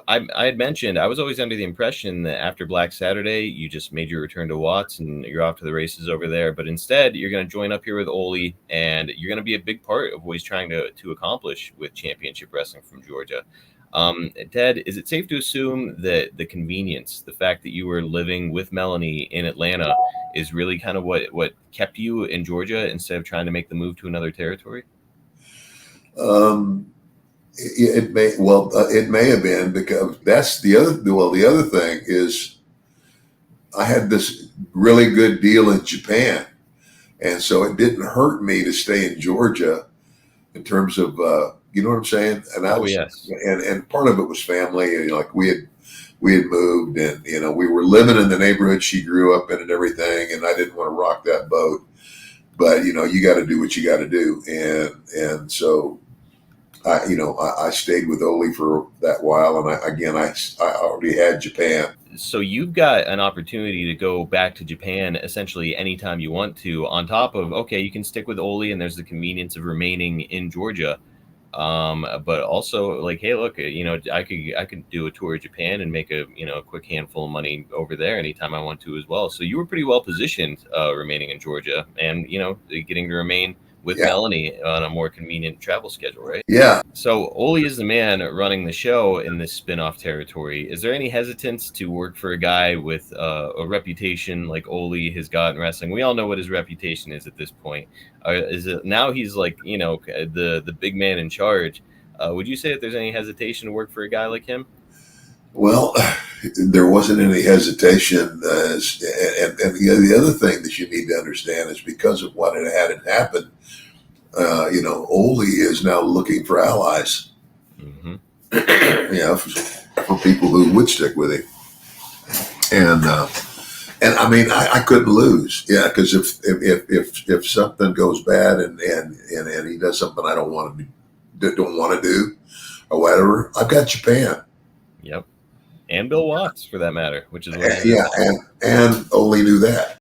I had mentioned I was always under the impression that after Black Saturday, you just made your return to Watts and you're off to the races over there. But instead, you're going to join up here with Ole, and you're going to be a big part of what he's trying to accomplish with Championship Wrestling from Georgia. Ted, is it safe to assume that the convenience, the fact that you were living with Melanie in Atlanta, is really kind of what kept you in Georgia instead of trying to make the move to another territory? It may have been, because that's the other. Well, the other thing is I had this really good deal in Japan, and so it didn't hurt me to stay in Georgia in terms of you know what I'm saying. And I Oh, was, yes. and part of it was family. You know, like we had moved, and we were living in the neighborhood she grew up in and everything, and I didn't want to rock that boat. But you got to do what you got to do, and so I stayed with Oli for that while, and I already had Japan. So you've got an opportunity to go back to Japan essentially anytime you want to, on top of, okay, you can stick with Oli and there's the convenience of remaining in Georgia. But also like, hey, look, I could do a tour of Japan and make a quick handful of money over there anytime I want to as well. So you were pretty well positioned remaining in Georgia and, getting to remain with Yeah. Melanie on a more convenient travel schedule, right? Yeah. So Oli is the man running the show in this spin-off territory. Is there any hesitance to work for a guy with a reputation like Oli has got in wrestling? We all know what his reputation is at this point. Is it now he's like the big man in charge? Would you say that there's any hesitation to work for a guy like him? Well, there wasn't any hesitation, and the other thing that you need to understand is because of what had happened. Oli is now looking for allies. Mm-hmm. For people who would stick with him, and I mean, I couldn't lose. Yeah, because if something goes bad and he does something I don't want to do or whatever, I've got Japan. Yep. And Bill Watts, for that matter, which is And Oli knew that.